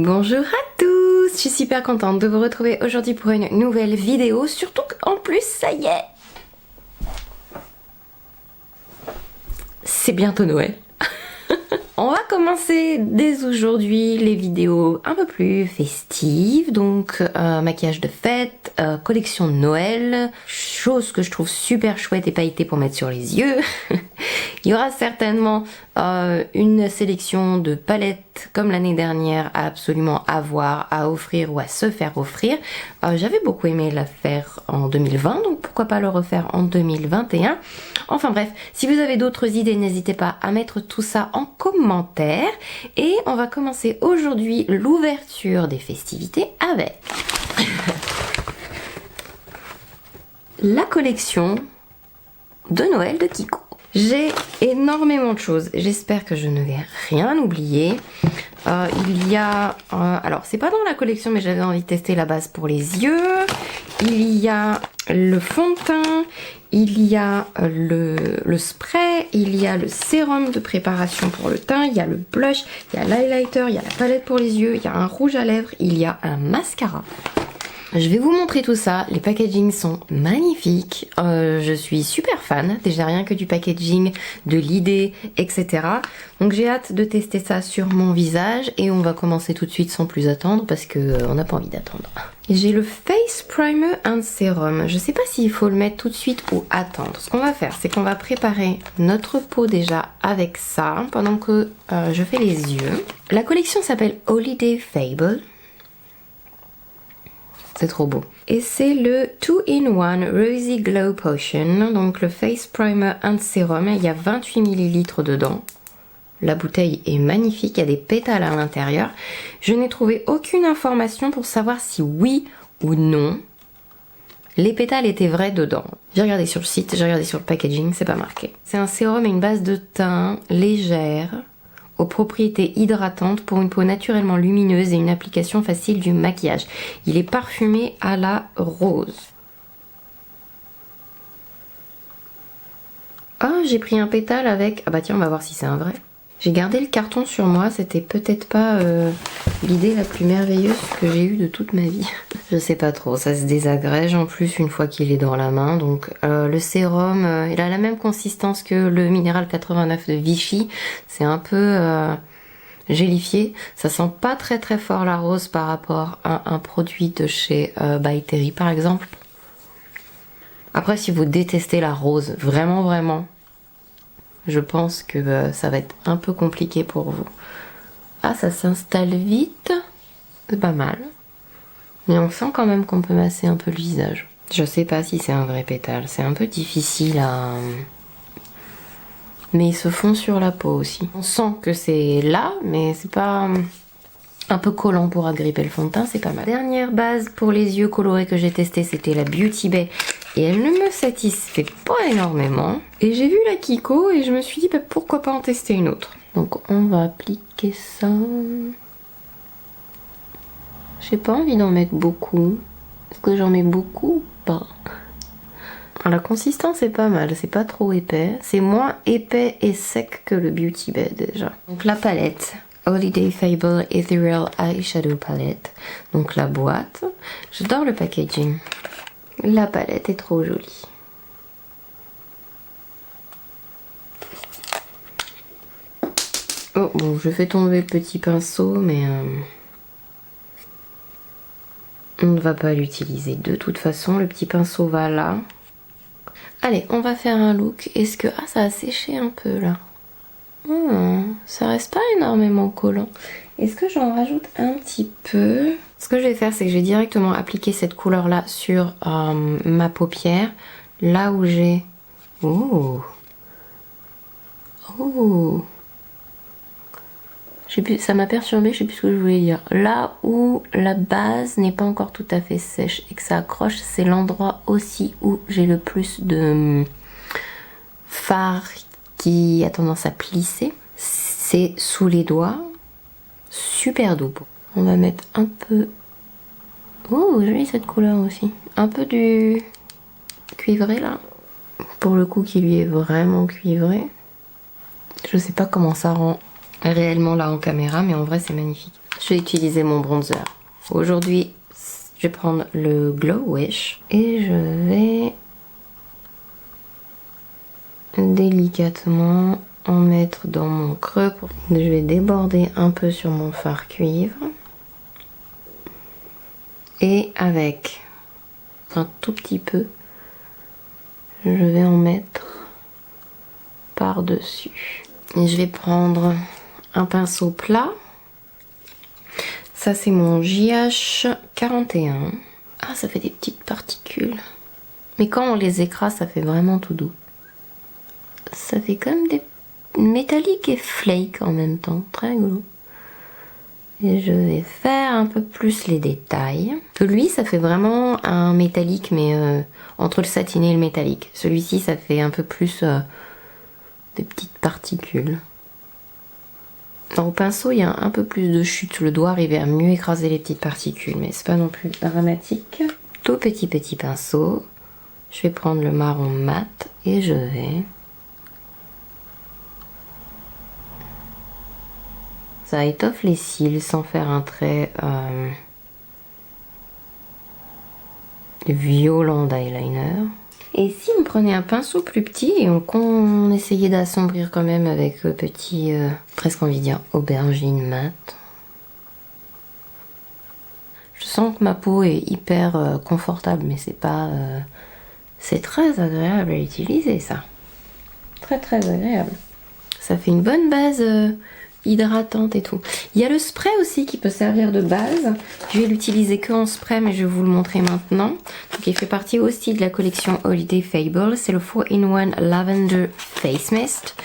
Bonjour à tous, je suis super contente de vous retrouver aujourd'hui pour une nouvelle vidéo, surtout qu'en plus ça y est, c'est bientôt Noël. On va commencer dès aujourd'hui les vidéos un peu plus festives, donc maquillage de fête, collection de Noël, chose que je trouve super chouette et pailletée pour mettre sur les yeux. Il y aura certainement une sélection de palettes comme l'année dernière à absolument avoir, à offrir ou à se faire offrir. J'avais beaucoup aimé la faire en 2020, donc pourquoi pas le refaire en 2021. Enfin bref, si vous avez d'autres idées, n'hésitez pas à mettre tout ça en commentaire. Et on va commencer aujourd'hui l'ouverture des festivités avec la collection de Noël de Kiko. J'ai énormément de choses, j'espère que je ne vais rien oublier. Il y a, alors c'est pas dans la collection mais j'avais envie de tester la base pour les yeux. Il y a le fond de teint, il y a le spray, il y a le sérum de préparation pour le teint, il y a le blush, il y a l'highlighter, il y a la palette pour les yeux, il y a un rouge à lèvres, il y a un mascara. Je vais vous montrer tout ça, les packagings sont magnifiques, je suis super fan, déjà rien que du packaging, de l'idée, etc. Donc j'ai hâte de tester ça sur mon visage et on va commencer tout de suite sans plus attendre parce que on n'a pas envie d'attendre. J'ai le Face Primer and Serum, je sais pas s'il faut le mettre tout de suite ou attendre. Ce qu'on va faire, c'est qu'on va préparer notre peau déjà avec ça pendant que je fais les yeux. La collection s'appelle Holiday Fable. C'est trop beau. Et c'est le 2-in-1 Rosy Glow Potion, donc le Face Primer and Serum. Il y a 28 ml dedans. La bouteille est magnifique, il y a des pétales à l'intérieur. Je n'ai trouvé aucune information pour savoir si oui ou non les pétales étaient vrais dedans. J'ai regardé sur le site, j'ai regardé sur le packaging, c'est pas marqué. C'est un sérum et une base de teint légère, aux propriétés hydratantes pour une peau naturellement lumineuse et une application facile du maquillage. Il est parfumé à la rose. Ah, j'ai pris un pétale avec... Ah bah tiens, on va voir si c'est un vrai. J'ai gardé le carton sur moi, c'était peut-être pas l'idée la plus merveilleuse que j'ai eue de toute ma vie. Je sais pas trop, ça se désagrège en plus une fois qu'il est dans la main. Donc le sérum, il a la même consistance que le Minéral 89 de Vichy. C'est un peu gélifié. Ça sent pas très très fort la rose par rapport à un produit de chez By Terry par exemple. Après si vous détestez la rose, vraiment, je pense que ça va être un peu compliqué pour vous. Ah, ça s'installe vite. C'est pas mal. Mais on sent quand même qu'on peut masser un peu le visage. Je sais pas si c'est un vrai pétale. C'est un peu difficile à... Mais ils se font sur la peau aussi. On sent que c'est là, mais c'est pas... un peu collant pour agripper le fond de teint, c'est pas mal. Dernière base pour les yeux colorés que j'ai testé, c'était la Beauty Bay. Et elle ne me satisfait pas énormément. Et j'ai vu la Kiko et je me suis dit bah, pourquoi pas en tester une autre. Donc on va appliquer ça. J'ai pas envie d'en mettre beaucoup. Est-ce que j'en mets beaucoup ou pas? La consistance est pas mal, c'est pas trop épais. C'est moins épais et sec que le Beauty Bay déjà. Donc la palette. Holiday Fable Ethereal Eyeshadow Palette. Donc la boîte. J'adore le packaging. La palette est trop jolie. Oh bon, je fais tomber le petit pinceau, mais on ne va pas l'utiliser. De toute façon, le petit pinceau va là. Allez, on va faire un look. Est-ce que... Ah, ça a séché un peu là. Ça reste pas énormément collant. Est-ce que j'en rajoute un petit peu? Ce que je vais faire, c'est que je vais directement appliquer cette couleur là sur ma paupière, là où j'ai... Oh, ça m'a perturbée, je sais plus ce que je voulais dire. Là où la base n'est pas encore tout à fait sèche et que ça accroche, c'est l'endroit aussi où j'ai le plus de fard qui a tendance à plisser. C'est sous les doigts. Super doux. On va mettre un peu... Oh, jolie cette couleur aussi. Un peu du cuivré là. Pour le coup qui lui est vraiment cuivré. Je sais pas comment ça rend réellement là en caméra, mais en vrai c'est magnifique. je vais utiliser mon bronzer. Aujourd'hui, je vais prendre le Glow Wish et je vais délicatement en mettre dans mon creux. Je vais déborder un peu sur mon fard cuivre. Et avec un tout petit peu, je vais en mettre par-dessus. Et je vais prendre un pinceau plat. Ça c'est mon JH41. Ah, ça fait des petites particules. Mais quand on les écrase, ça fait vraiment tout doux. Ça fait comme des métalliques et flake en même temps. Très rigolo. Et je vais faire un peu plus les détails. Lui, ça fait vraiment un métallique, mais entre le satiné et le métallique. Celui-ci, ça fait un peu plus des petites particules. Au pinceau, il y a un peu plus de chute. Le doigt arrive à mieux écraser les petites particules, mais c'est pas non plus dramatique. Tout petit pinceau. Je vais prendre le marron mat et je vais... Ça étoffe les cils sans faire un trait violent d'eyeliner. Et si on prenait un pinceau plus petit et qu'on essayait d'assombrir quand même avec le petit, presque envie de dire aubergine mat. Je sens que ma peau est hyper confortable, mais c'est pas... c'est très agréable à utiliser ça. Très très agréable. Ça fait une bonne base... hydratante et tout. Il y a le spray aussi qui peut servir de base. Je vais l'utiliser que en spray, mais je vais vous le montrer maintenant. Donc il fait partie aussi de la collection Holiday Fable. C'est le 4-in-1 Lavender Face Mist.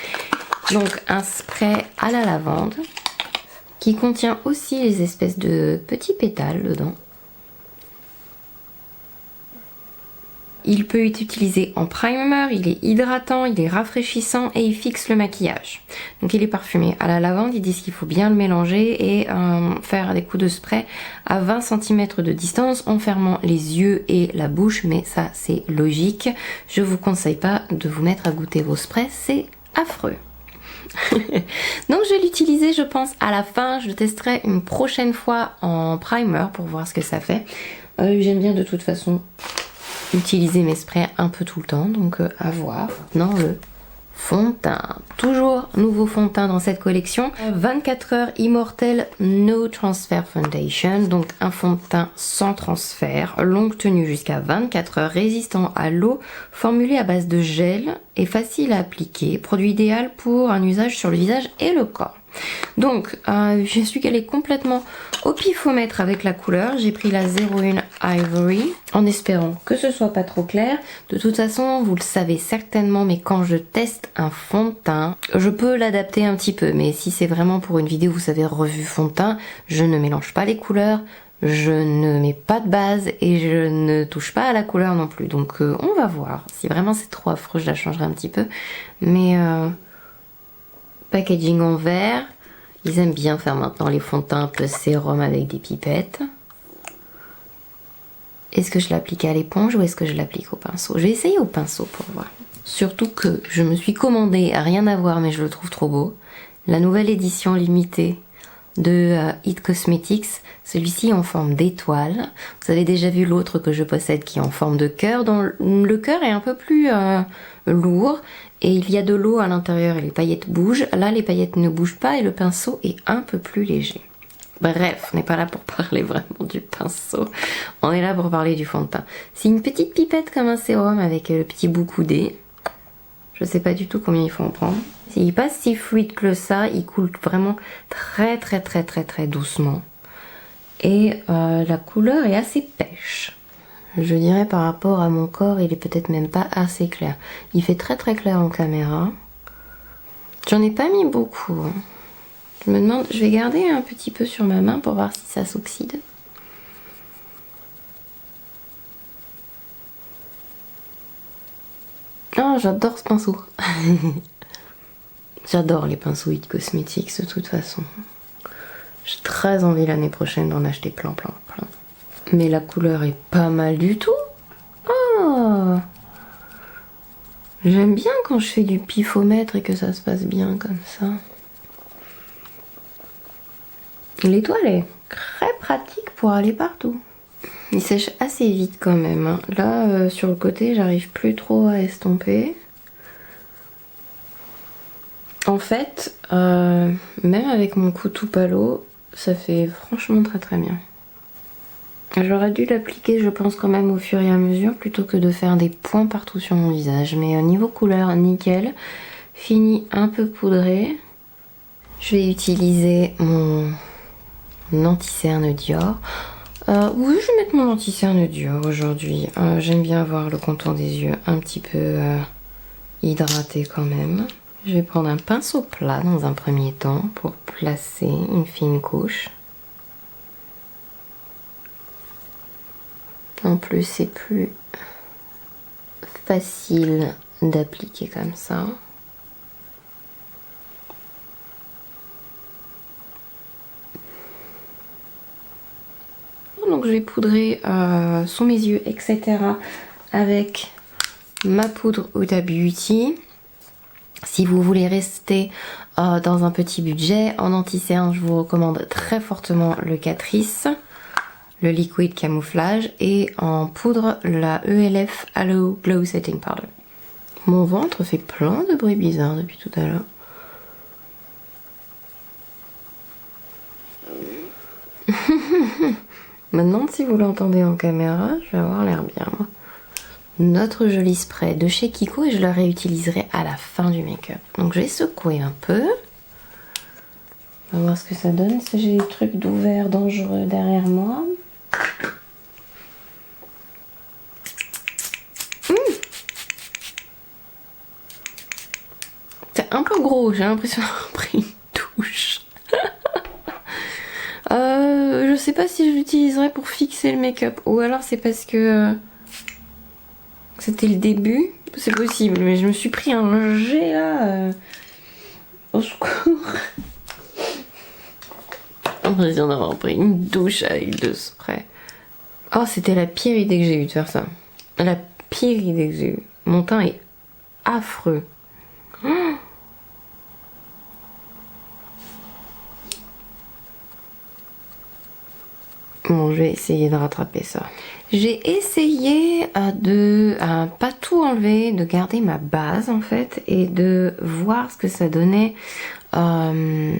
Donc un spray à la lavande qui contient aussi les espèces de petits pétales dedans. Il peut être utilisé en primer, il est hydratant, il est rafraîchissant et il fixe le maquillage. Donc il est parfumé à la lavande, ils disent qu'il faut bien le mélanger et faire des coups de spray à 20 cm de distance en fermant les yeux et la bouche, mais ça c'est logique. Je vous conseille pas de vous mettre à goûter vos sprays, c'est affreux. Donc je vais l'utiliser, je pense, à la fin. Je le testerai une prochaine fois en primer pour voir ce que ça fait. J'aime bien de toute façon utiliser mes sprays un peu tout le temps, donc à voir. Maintenant le fond de teint, toujours nouveau fond de teint dans cette collection, 24 heures Immortelle No Transfer Foundation, donc un fond de teint sans transfert, longue tenue jusqu'à 24 heures, résistant à l'eau, formulé à base de gel et facile à appliquer, produit idéal pour un usage sur le visage et le corps. Donc je suis allée complètement au pifomètre avec la couleur. J'ai pris la 01 Ivory en espérant que ce soit pas trop clair. De toute façon vous le savez certainement, mais quand je teste un fond de teint, je peux l'adapter un petit peu, mais si c'est vraiment pour une vidéo, vous savez, revue fond de teint, je ne mélange pas les couleurs, je ne mets pas de base et je ne touche pas à la couleur non plus. Donc on va voir. Si vraiment c'est trop affreux, je la changerai un petit peu, mais packaging en verre. Ils aiment bien faire maintenant les fonds de teint un peu sérum avec des pipettes. Est-ce que je l'applique à l'éponge ou est-ce que je l'applique au pinceau? Je vais essayer au pinceau pour voir. Surtout que je me suis commandé, rien à voir mais je le trouve trop beau, la nouvelle édition limitée de It Cosmetics, celui-ci en forme d'étoile. Vous avez déjà vu l'autre que je possède qui est en forme de cœur, dont le cœur est un peu plus lourd et il y a de l'eau à l'intérieur et les paillettes bougent. Là les paillettes ne bougent pas et le pinceau est un peu plus léger. Bref, on n'est pas là pour parler vraiment du pinceau, on est là pour parler du fond de teint. C'est une petite pipette comme un sérum avec le petit bout coudé. Je sais pas du tout combien il faut en prendre. Il passe si fluide que ça, il coule vraiment très doucement. Et la couleur est assez pêche. Je dirais par rapport à mon corps, il est peut-être même pas assez clair. Il fait très clair en caméra. J'en ai pas mis beaucoup. Hein. Je me demande, je vais garder un petit peu sur ma main pour voir si ça s'oxyde. Oh, j'adore ce pinceau. J'adore les pinceaux It Cosmetics de toute façon. J'ai très envie l'année prochaine d'en acheter plein. Mais la couleur est pas mal du tout. Oh, j'aime bien quand je fais du pifomètre et que ça se passe bien comme ça. L'étoile est très pratique pour aller partout. Il sèche assez vite quand même, hein. Là, sur le côté, j'arrive plus trop à estomper. En fait, même avec mon couteau palo, ça fait franchement très très bien. J'aurais dû l'appliquer, je pense, quand même au fur et à mesure, plutôt que de faire des points partout sur mon visage. Mais au niveau couleur, nickel. Fini un peu poudré. Je vais utiliser mon anti-cerne Dior. Oui, je vais mettre mon anti-cerne Dior aujourd'hui. J'aime bien avoir le contour des yeux un petit peu hydraté quand même. Je vais prendre un pinceau plat dans un premier temps pour placer une fine couche. En plus, c'est plus facile d'appliquer comme ça. Donc je vais poudrer sous mes yeux, etc. avec ma poudre Huda Beauty. Si vous voulez rester dans un petit budget, en anti-cerne, je vous recommande très fortement le Catrice, le Liquid Camouflage, et en poudre, la ELF Halo Glow Setting Powder. Mon ventre fait plein de bruits bizarres depuis tout à l'heure. Maintenant, si vous l'entendez en caméra, je vais avoir l'air bien, moi. Notre joli spray de chez Kiko, et je le réutiliserai à la fin du make-up. Donc je vais secouer un peu. On va voir ce que ça donne. Est-ce que j'ai des trucs d'ouvert dangereux derrière moi? C'est un peu gros, j'ai l'impression d'avoir pris une touche. Je sais pas si je l'utiliserai pour fixer le make-up, ou alors c'est parce que c'était le début. C'est possible, mais je me suis pris un jet là. Au secours. J'ai l'impression d'avoir pris une douche avec de spray. Oh, c'était la pire idée que j'ai eue de faire ça. La pire idée que j'ai eue. Mon teint est affreux. Bon, je vais essayer de rattraper ça. J'ai essayé de pas tout enlever, de garder ma base en fait, et de voir ce que ça donnait en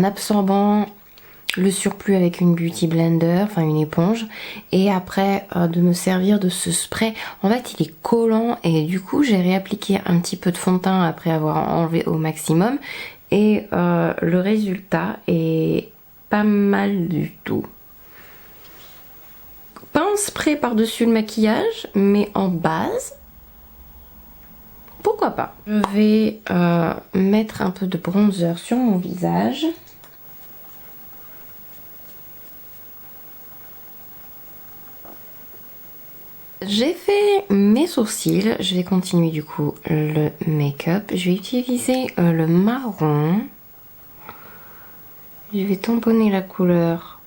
absorbant le surplus avec une beauty blender, enfin une éponge, et après de me servir de ce spray. En fait, il est collant, et du coup j'ai réappliqué un petit peu de fond de teint après avoir enlevé au maximum, et le résultat est pas mal du tout. Pas un spray par-dessus le maquillage, mais en base, pourquoi pas. Je vais mettre un peu de bronzer sur mon visage. J'ai fait mes sourcils, je vais continuer du coup le make-up. Je vais utiliser le marron. Je vais tamponner la couleur,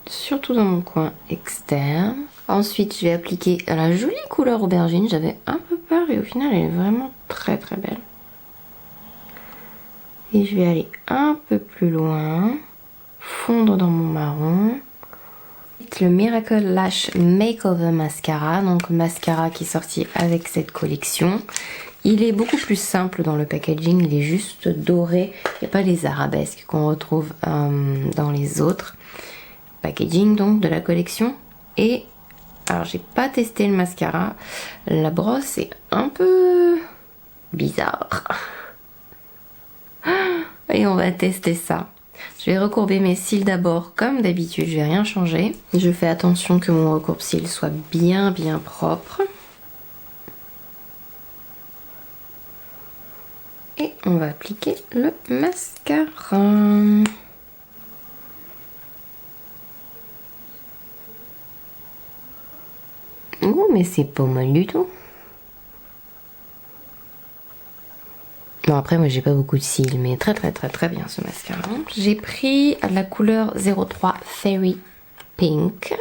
surtout dans mon coin externe. Ensuite, je vais appliquer la jolie couleur aubergine. J'avais un peu peur et au final, elle est vraiment très très belle. Et je vais aller un peu plus loin, fondre dans mon marron. Le Miracle Lash Makeover Mascara, donc mascara qui est sorti avec cette collection. Il est beaucoup plus simple dans le packaging, il est juste doré, il n'y a pas les arabesques qu'on retrouve dans les autres packaging donc de la collection. Et alors j'ai pas testé le mascara, la brosse est un peu bizarre et on va tester ça. Je vais recourber mes cils d'abord comme d'habitude, je vais rien changer. Je fais attention que mon recourbe-cils soit bien propre. Et on va appliquer le mascara. Oh, mais c'est pas mal du tout. Bon, après moi j'ai pas beaucoup de cils, mais très bien ce mascara. J'ai pris la couleur 03 Fairy Pink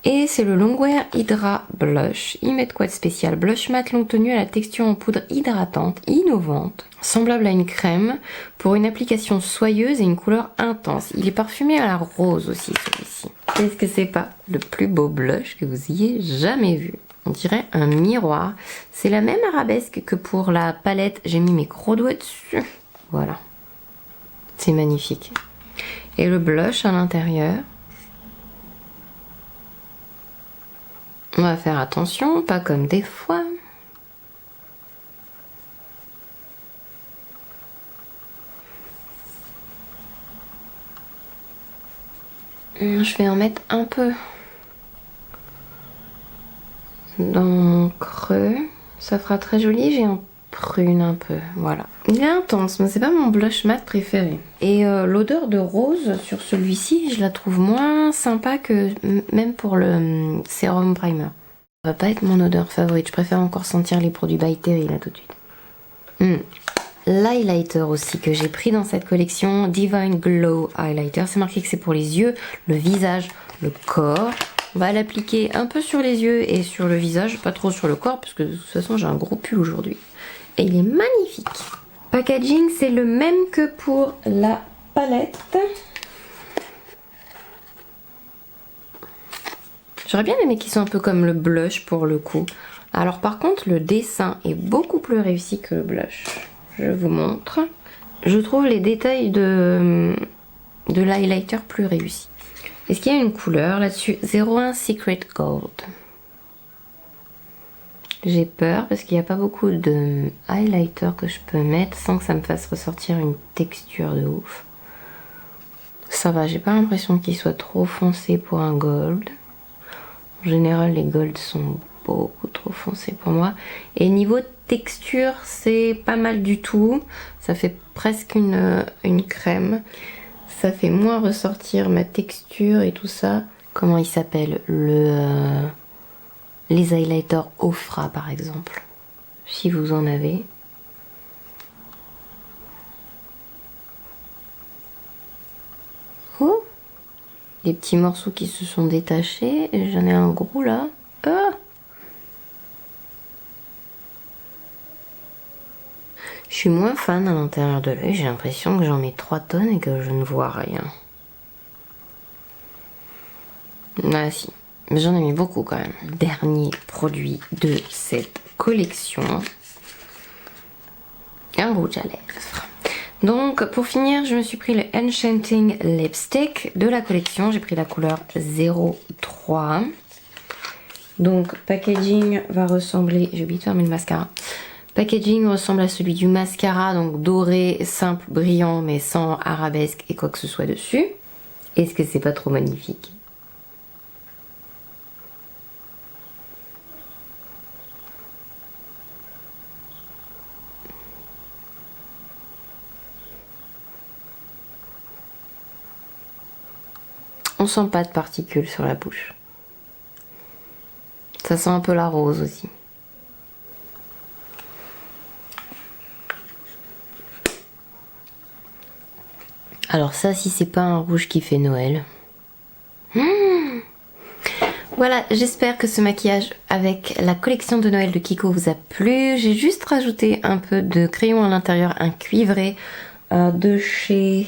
Et c'est le Longwear Hydra Blush. Ils mettent quoi de spécial? Blush mat longue tenue à la texture en poudre hydratante, innovante, semblable à une crème, pour une application soyeuse et une couleur intense. Il est parfumé à la rose aussi, celui-ci. Est-ce que c'est pas le plus beau blush que vous ayez jamais vu? On dirait un miroir. C'est la même arabesque que pour la palette. J'ai mis mes gros doigts dessus. Voilà. C'est magnifique. Et le blush à l'intérieur. On va faire attention, pas comme des fois. Je vais en mettre un peu dans mon creux. Ça fera très joli. J'ai un prune un peu, voilà. Il est intense, mais c'est pas mon blush mat préféré. Et l'odeur de rose sur celui-ci, je la trouve moins sympa que même pour le sérum primer. Ça va pas être mon odeur favorite. Je préfère encore sentir les produits By Terry là tout de suite. L'highlighter aussi que j'ai pris dans cette collection, Divine Glow Highlighter. C'est marqué que c'est pour les yeux, le visage, le corps. On va l'appliquer un peu sur les yeux et sur le visage, pas trop sur le corps, parce que de toute façon j'ai un gros pull aujourd'hui. Et il est magnifique. Packaging, c'est le même que pour la palette. J'aurais bien aimé qu'ils soient un peu comme le blush pour le coup. Alors par contre, le dessin est beaucoup plus réussi que le blush. Je vous montre. Je trouve les détails de l'highlighter plus réussis. Est-ce qu'il y a une couleur là-dessus? 01 Secret Gold. J'ai peur parce qu'il n'y a pas beaucoup de highlighter que je peux mettre sans que ça me fasse ressortir une texture de ouf. Ça va, j'ai pas l'impression qu'il soit trop foncé pour un gold. En général, les golds sont beaucoup trop foncés pour moi. Et niveau texture, c'est pas mal du tout. Ça fait presque une crème. Ça fait moins ressortir ma texture et tout ça. Comment il s'appelle? Les highlighters Ofra par exemple. Si vous en avez. Oh! Des petits morceaux qui se sont détachés. J'en ai un gros là. Ah! Je suis moins fan à l'intérieur de l'œil. J'ai l'impression que j'en mets 3 tonnes et que je ne vois rien. Ah si. Mais j'en ai mis beaucoup quand même. Dernier produit de cette collection. Un rouge à lèvres. Donc pour finir, je me suis pris le Enchanting Lipstick de la collection. J'ai pris la couleur 03. Donc packaging va ressembler... J'ai oublié de fermer le mascara. Packaging ressemble à celui du mascara, donc doré, simple, brillant, mais sans arabesque et quoi que ce soit dessus. Est-ce que c'est pas trop magnifique? On sent pas de particules sur la bouche. Ça sent un peu la rose aussi. Alors ça, si c'est pas un rouge qui fait Noël. Voilà, j'espère que ce maquillage avec la collection de Noël de Kiko vous a plu. J'ai juste rajouté un peu de crayon à l'intérieur, un cuivré de chez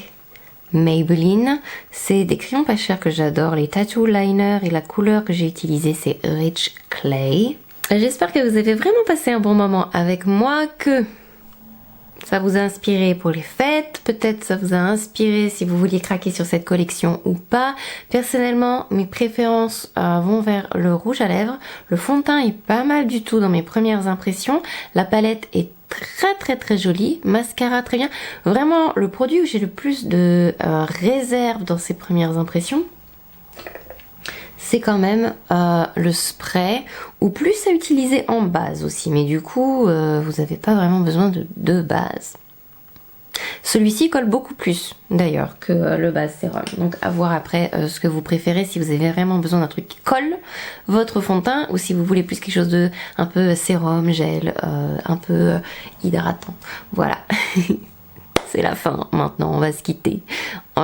Maybelline. C'est des crayons pas chers que j'adore, les Tattoo Liner, et la couleur que j'ai utilisée c'est Rich Clay. J'espère que vous avez vraiment passé un bon moment avec moi, que ça vous a inspiré pour les fêtes, peut-être ça vous a inspiré si vous vouliez craquer sur cette collection ou pas. Personnellement, mes préférences vont vers le rouge à lèvres. Le fond de teint est pas mal du tout dans mes premières impressions. La palette est très jolie. Mascara très bien. Vraiment, le produit où j'ai le plus de réserve dans ces premières impressions, c'est quand même le spray, ou plus à utiliser en base aussi, mais du coup vous n'avez pas vraiment besoin de base. Celui-ci colle beaucoup plus d'ailleurs que le base sérum, donc à voir après ce que vous préférez, si vous avez vraiment besoin d'un truc qui colle votre fond de teint, ou si vous voulez plus quelque chose de un peu sérum, gel, un peu hydratant. Voilà. C'est la fin maintenant, on va se quitter.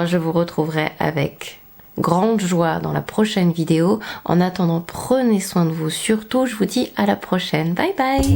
Je vous retrouverai avec grande joie dans la prochaine vidéo. En attendant, prenez soin de vous surtout. Je vous dis à la prochaine. Bye bye.